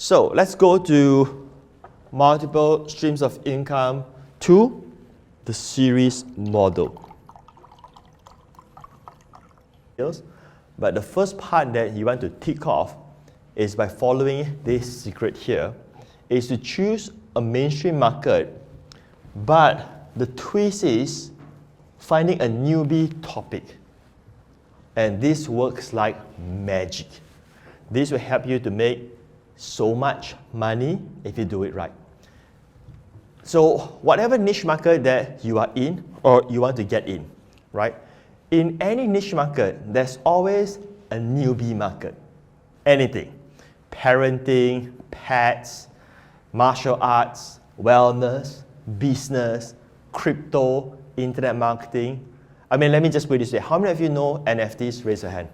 So let's go to multiple streams of income to the series model. But the first part that you want to tick off is by following this secret here, is to choose a mainstream market, but the twist is finding a newbie topic. And this works like magic. This will help you to make so much money if you do it right. So whatever niche market that you are in or you want to get in, right? In any niche market, there's always a newbie market. Anything. Parenting, pets, martial arts, wellness, business, crypto, internet marketing. I mean, let me just put it this way. How many of you know NFTs? Raise your hand.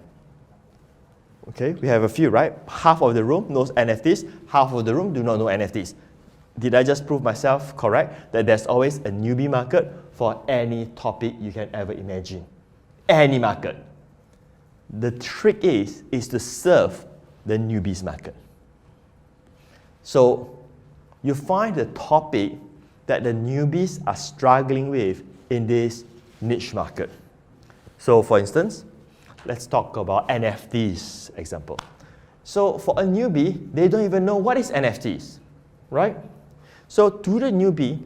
Okay, we have a few, right? Half of the room knows NFTs, half of the room do not know NFTs. Did I just prove myself correct that there's always a newbie market for any topic you can ever imagine? Any market. The trick is to serve the newbies market. So you find the topic that the newbies are struggling with in this niche market. So for instance, let's talk about NFTs example. So for a newbie, they don't even know what is NFTs, right? So to the newbie,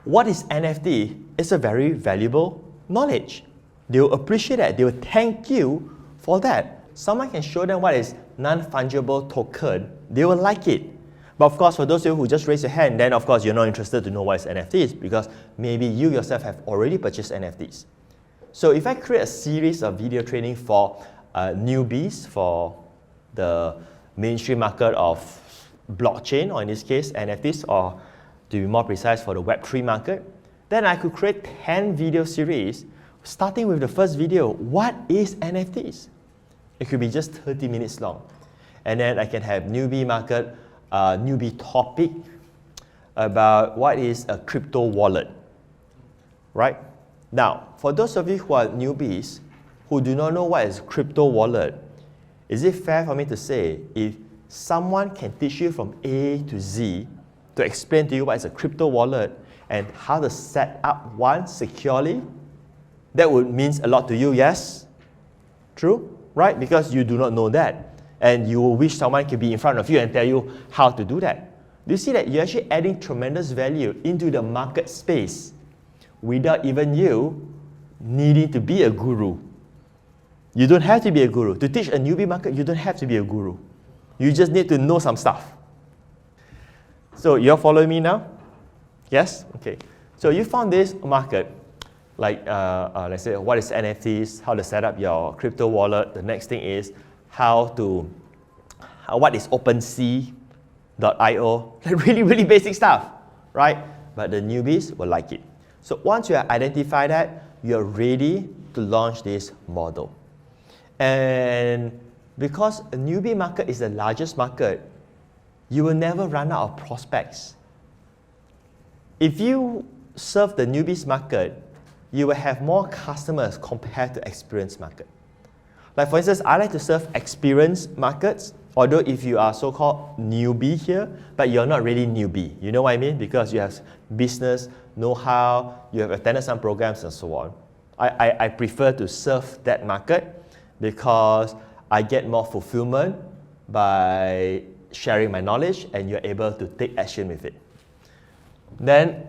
what is NFT is a very valuable knowledge. They will appreciate that. They will thank you for that. Someone can show them what is non-fungible token. They will like it. But of course, for those of you who just raise your hand, then of course you're not interested to know what is NFTs because maybe you yourself have already purchased NFTs. So if I create a series of video training for newbies for the mainstream market of blockchain, or in this case NFTs, or to be more precise for the Web3 market, then I could create 10 video series starting with the first video. What is NFTs? It could be just 30 minutes long. And then I can have newbie market, newbie topic about what is a crypto wallet, right? Now, for those of you who are newbies who do not know what is crypto wallet, is it fair for me to say if someone can teach you from A to Z to explain to you what is a crypto wallet and how to set up one securely, that would mean a lot to you, yes? True? Right? Because you do not know that. And you will wish someone could be in front of you and tell you how to do that. Do you see that you're actually adding tremendous value into the market space without even you needing to be a guru? You don't have to be a guru. To teach a newbie market, you don't have to be a guru. You just need to know some stuff. So you're following me now? Yes? Okay. So you found this market, like let's say what is NFTs, how to set up your crypto wallet. The next thing is what is OpenSea.io, like really basic stuff, right? But the newbies will like it. So once you have identified that, you're ready to launch this model. And because a newbie market is the largest market, you will never run out of prospects. If you serve the newbies market, you will have more customers compared to experienced market. Like for instance, I like to serve experienced markets, although if you are so-called newbie here, but you're not really newbie. You know what I mean? Because you have business, know-how, you have attended some programs and so on. I prefer to serve that market because I get more fulfillment by sharing my knowledge and you're able to take action with it. Then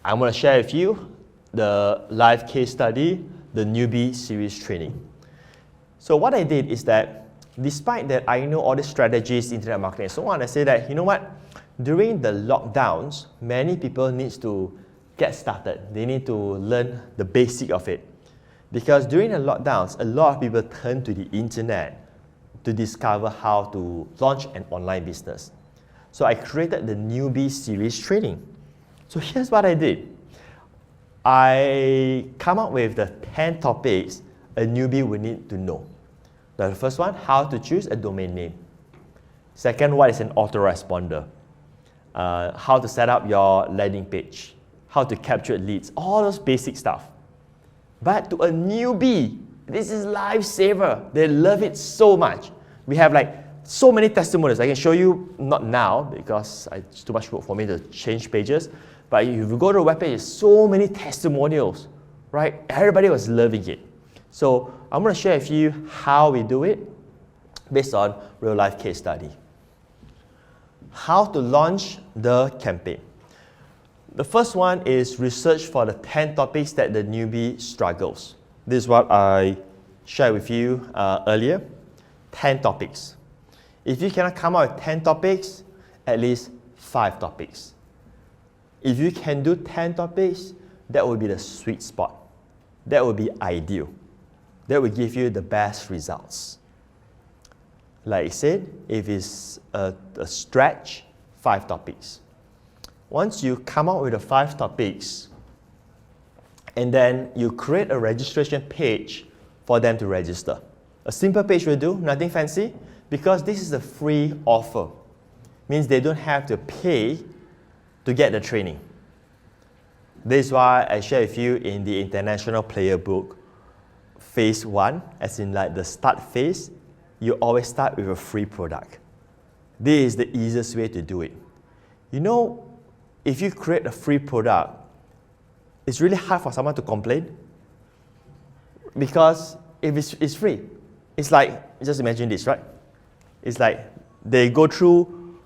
I'm going to share with you the live case study, the newbie series training. So what I did is that despite that I know all the strategies, internet marketing and so on, I say that, you know what, during the lockdowns, many people need to get started. They need to learn the basic of it. Because during the lockdowns, a lot of people turn to the internet to discover how to launch an online business. So I created the newbie series training. So here's what I did. I come up with the 10 topics a newbie would need to know. The first one, how to choose a domain name. Second, what is an autoresponder? How to set up your landing page. How to capture leads. All those basic stuff. But to a newbie, this is lifesaver. They love it so much. We have like so many testimonials. I can show you, not now because it's too much work for me to change pages, but if you go to the webpage, there's so many testimonials, right? Everybody was loving it. So I'm going to share with you how we do it based on real life case study. How to launch the campaign. The first one is research for the 10 topics that the newbie struggles. This is what I shared with you earlier, 10 topics. If you cannot come up with 10 topics, at least 5 topics. If you can do 10 topics, that would be the sweet spot. That would be ideal. That will give you the best results. Like I said, if it's a stretch, 5 topics. Once you come up with the 5 topics, and then you create a registration page for them to register. A simple page will do, nothing fancy, because this is a free offer. Means they don't have to pay to get the training. This is why I share with you in the International Player Book, phase 1, as in like the start phase, you always start with a free product. This is the easiest way to do it. You know, if you create a free product, it's really hard for someone to complain. Because if it's free, it's like, just imagine this, right? It's like they go through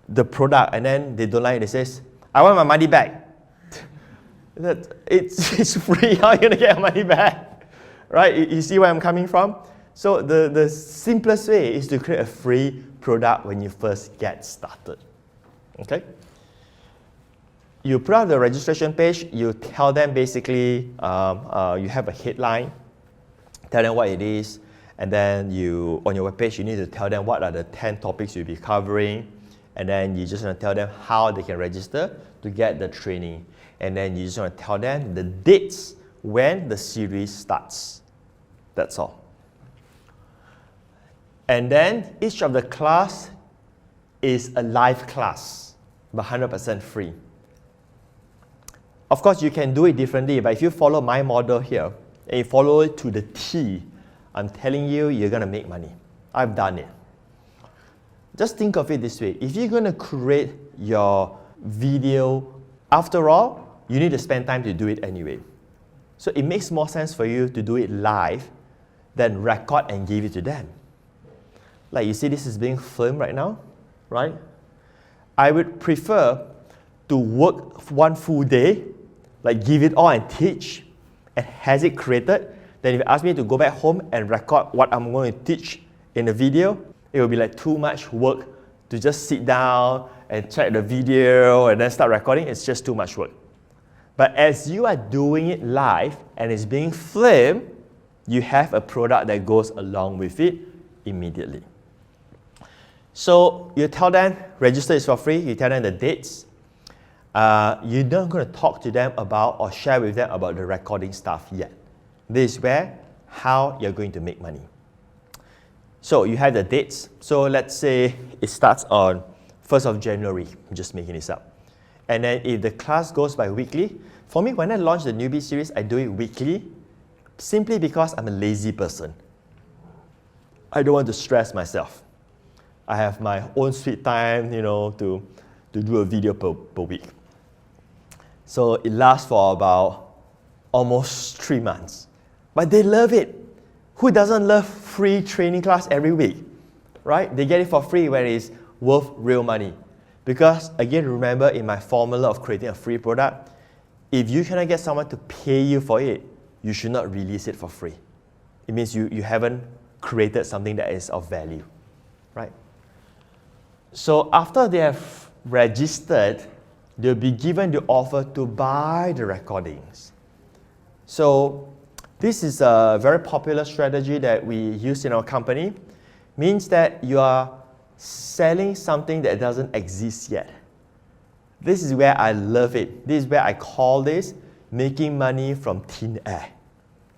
the product and then they don't like it. They say, I want my money back. It's free, how are you going to get your money back? Right? You see where I'm coming from? So the simplest way is to create a free product when you first get started. Okay? You put out the registration page, you tell them basically, you have a headline, tell them what it is, and then on your webpage, you need to tell them what are the 10 topics you'll be covering, and then you just want to tell them how they can register to get the training. And then you just want to tell them the dates when the series starts. That's all. And then each of the class is a live class, but 100% free. Of course, you can do it differently, but if you follow my model here, and you follow it to the T, I'm telling you, you're going to make money. I've done it. Just think of it this way. If you're going to create your video, after all, you need to spend time to do it anyway. So it makes more sense for you to do it live than record and give it to them. Like you see, this is being filmed right now, right? I would prefer to work one full day, like give it all and teach, and has it created, then if you ask me to go back home and record what I'm going to teach in the video, it will be like too much work to just sit down and check the video and then start recording. It's just too much work. But as you are doing it live and it's being filmed, you have a product that goes along with it immediately. So you tell them, register is for free, you tell them the dates. You're not going to talk to them about or share with them about the recording stuff yet. This is how you're going to make money. So you have the dates. So let's say it starts on 1st of January. I'm just making this up. And then if the class goes by weekly, for me, when I launch the newbie series, I do it weekly simply because I'm a lazy person. I don't want to stress myself. I have my own sweet time, to do a video per week. So it lasts for about almost 3 months. But they love it. Who doesn't love free training class every week? Right? They get it for free when it's worth real money. Because again, remember in my formula of creating a free product, if you cannot get someone to pay you for it, you should not release it for free. It means you haven't created something that is of value. Right? So after they have registered, they'll be given the offer to buy the recordings. So this is a very popular strategy that we use in our company. Means that you are selling something that doesn't exist yet. This is where I love it. This is where I call this making money from thin air.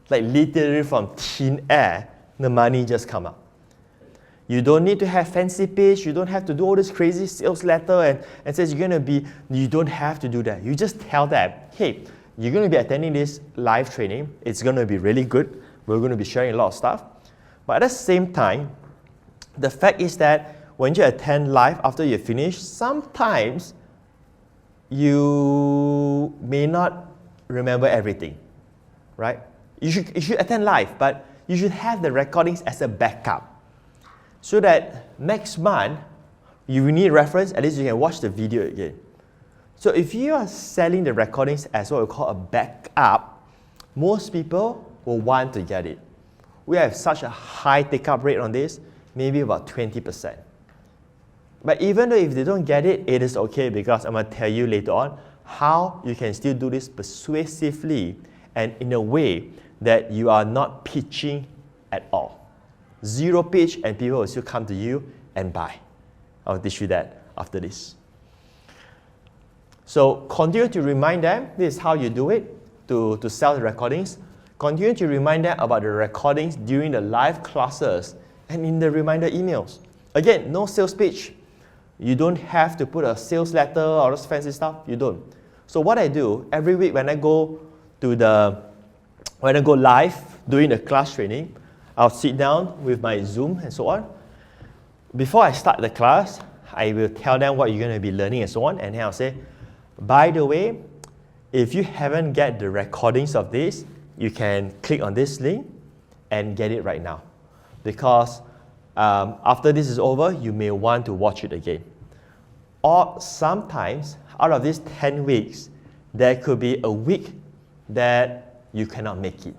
Like literally from thin air, the money just come up. You don't need to have fancy pitch. You don't have to do all this crazy sales letter and says you're going to be, you don't have to do that. You just tell them, hey, you're going to be attending this live training. It's going to be really good. We're going to be sharing a lot of stuff. But at the same time, the fact is that when you attend live after you finish, sometimes you may not remember everything, right? You should attend live, but you should have the recordings as a backup so that next month, you need reference, at least you can watch the video again. So if you are selling the recordings as what we call a backup, most people will want to get it. We have such a high take-up rate on this, maybe about 20%. But even though if they don't get it, it is okay, because I'm going to tell you later on how you can still do this persuasively and in a way that you are not pitching at all. Zero pitch and people will still come to you and buy. I'll teach you that after this. So continue to remind them, this is how you do it to sell the recordings. Continue to remind them about the recordings during the live classes and in the reminder emails. Again, no sales pitch. You don't have to put a sales letter or those fancy stuff, you don't. So what I do, every week when I go live during the class training, I'll sit down with my Zoom and so on. Before I start the class, I will tell them what you're going to be learning and so on, and then I'll say, by the way, if you haven't get the recordings of this, you can click on this link and get it right now. Because after this is over, you may want to watch it again. Or sometimes, out of these 10 weeks, there could be a week that you cannot make it.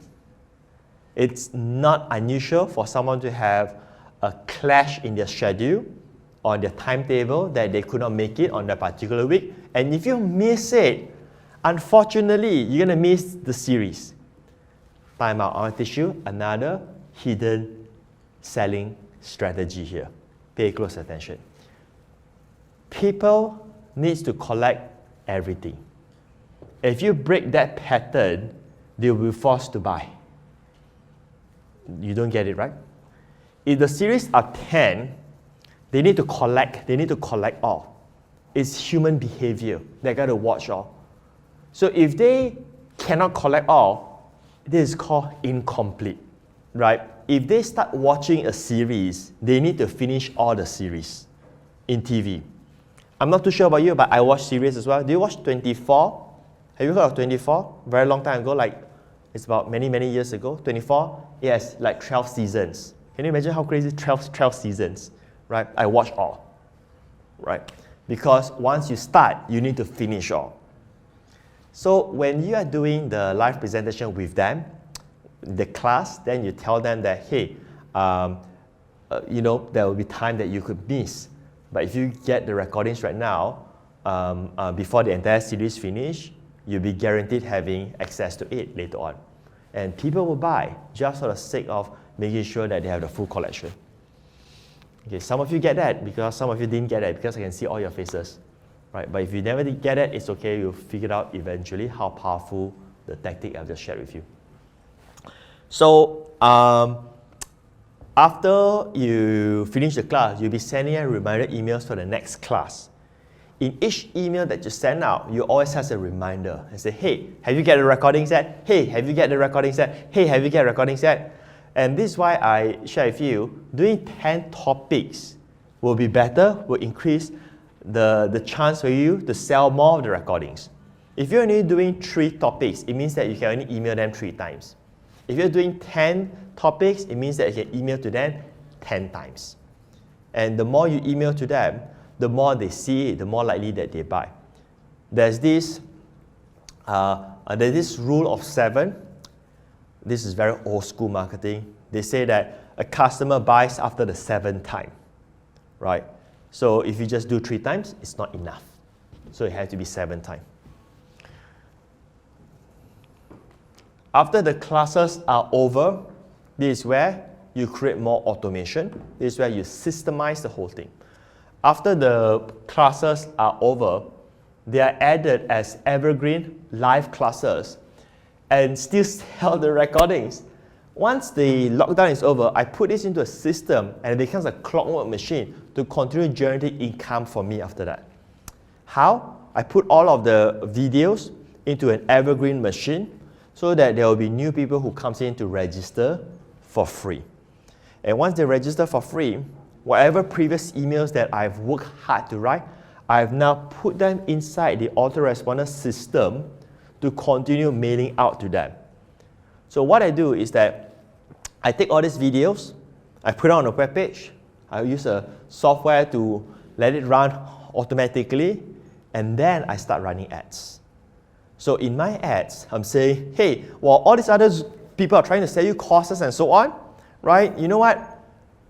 It's not unusual for someone to have a clash in their schedule or their timetable that they could not make it on that particular week. And if you miss it, unfortunately, you're going to miss the series. Time out. I want to teach you another hidden selling strategy here. Pay close attention. People need to collect everything. If you break that pattern, they will be forced to buy. You don't get it, right? If the series are 10, they need to collect all. It's human behavior. They got to watch all. So if they cannot collect all, this is called incomplete, right? If they start watching a series, they need to finish all the series in TV. I'm not too sure about you, but I watch series as well. Do you watch 24? Have you heard of 24? Very long time ago, like it's about many years ago. 24, yes, like 12 seasons. Can you imagine how crazy 12 seasons, right? I watch all, right? Because once you start, you need to finish all. So when you are doing the live presentation with them, the class, then you tell them that, hey, you know, there will be time that you could miss. But if you get the recordings right now, before the entire series finish, you'll be guaranteed having access to it later on. And people will buy just for the sake of making sure that they have the full collection. Okay, some of you get that because some of you didn't get it because I can see all your faces. Right? But if you never did get it, it's okay. You'll figure out eventually how powerful the tactic I've just shared with you. So after you finish the class, you'll be sending out reminder emails for the next class. In each email that you send out, you always have a reminder and say, hey, have you get the recordings yet? Hey, have you get the recordings yet? Hey, have you get recordings yet? And this is why I share with you, doing 10 topics will be better, will increase the chance for you to sell more of the recordings. If you're only doing 3 topics, it means that you can only email them 3 times. If you're doing 10 topics, it means that you can email to them 10 times. And the more you email to them, the more they see it, the more likely that they buy. There's this rule of 7. This is very old school marketing. They say that a customer buys after the 7th time, right? So if you just do 3 times, it's not enough. So it has to be 7 times. After the classes are over, this is where you create more automation. This is where you systemize the whole thing. After the classes are over, they are added as evergreen live classes and still sell the recordings. Once the lockdown is over, I put this into a system and it becomes a clockwork machine to continue generating income for me after that. How? I put all of the videos into an evergreen machine so that there will be new people who comes in to register for free. And once they register for free, whatever previous emails that I've worked hard to write, I've now put them inside the autoresponder system to continue mailing out to them. So what I do is that I take all these videos, I put it on a web page, I use a software to let it run automatically, and then I start running ads. So in my ads, I'm saying, hey, well, all these other people are trying to sell you courses and so on, right? You know what?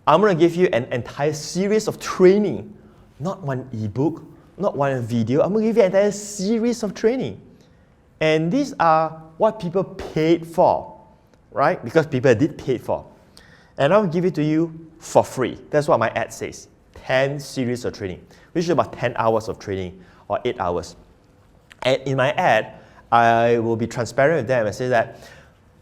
I'm going to give you an entire series of training, not one ebook, not one video. I'm going to give you an entire series of training. And these are what people paid for, right? Because people did pay for. And I'll give it to you for free. That's what my ad says. 10 series of training, which is about 10 hours of training or 8 hours. And in my ad, I will be transparent with them and say that,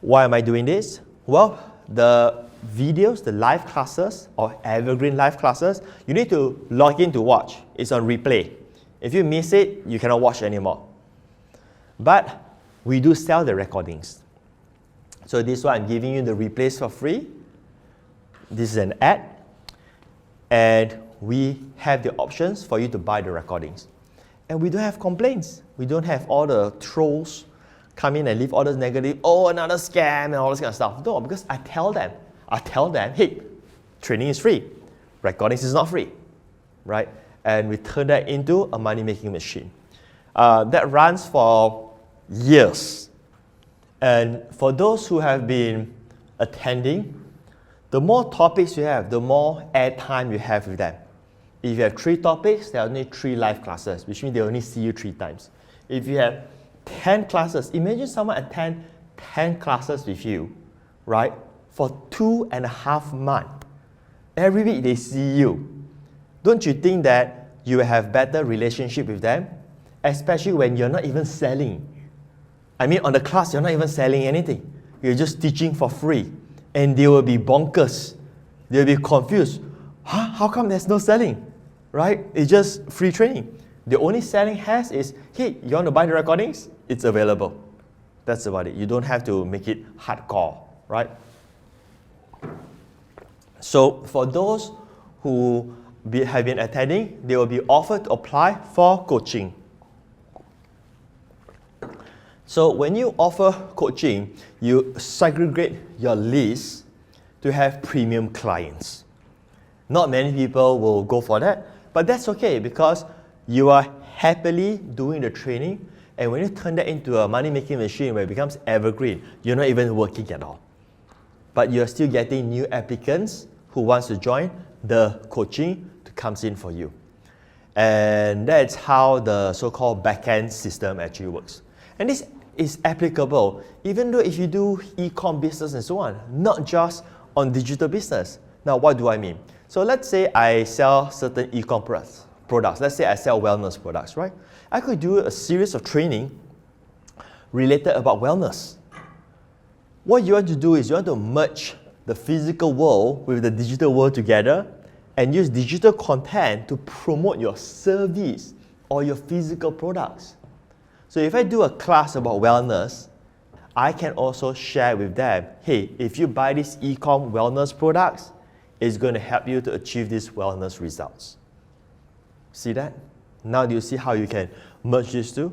why am I doing this? Well, the videos, the live classes or evergreen live classes, you need to log in to watch. It's on replay. If you miss it, you cannot watch anymore. But we do sell the recordings. So this is why I'm giving you the replays for free. This is an ad. And we have the options for you to buy the recordings. And we don't have complaints. We don't have all the trolls come in and leave all this negative, oh, another scam and all this kind of stuff. No, because I tell them, hey, training is free. Recordings is not free, right? And we turn that into a money-making machine. That runs for years. And for those who have been attending, the more topics you have, the more airtime you have with them. If you have 3 topics, there are only 3 live classes, which means they only see you 3 times. If you have 10 classes, imagine someone attend 10 classes with you, right? For 2.5 months. Every week they see you. Don't you think that you will have better relationship with them? Especially when you're not even selling. I mean, on the class, you're not even selling anything. You're just teaching for free. And they will be bonkers. They'll be confused. Huh? How come there's no selling? Right? It's just free training. The only selling has is, hey, you want to buy the recordings? It's available. That's about it. You don't have to make it hardcore, right? So for those who have been attending, they will be offered to apply for coaching. So when you offer coaching, you segregate your list to have premium clients. Not many people will go for that, but that's okay because you are happily doing the training, and when you turn that into a money-making machine where it becomes evergreen, you're not even working at all. But you're still getting new applicants who wants to join the coaching to comes in for you. And that's how the so-called back-end system actually works. And this is applicable even though if you do e-com business and so on, not just on digital business. Now, what do I mean? So let's say I sell certain e-com products. Let's say I sell wellness products, right? I could do a series of training related about wellness. What you want to do is you want to merge the physical world with the digital world together and use digital content to promote your service or your physical products. So if I do a class about wellness, I can also share with them, hey, if you buy these e-com wellness products, it's going to help you to achieve these wellness results. See that? Now do you see how you can merge these two?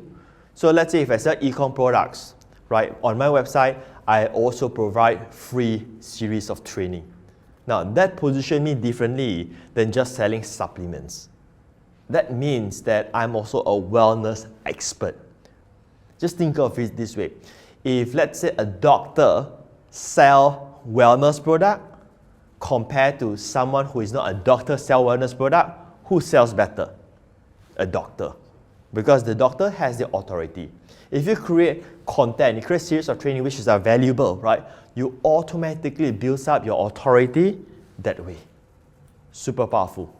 So let's say if I sell e-com products, right, on my website, I also provide free series of training. Now that positions me differently than just selling supplements. That means that I'm also a wellness expert. Just think of it this way. If let's say a doctor sells wellness product compared to someone who is not a doctor sell wellness product, who sells better? A doctor. Because the doctor has the authority. If you create content, you create a series of training which is valuable, right? You automatically build up your authority that way. Super powerful.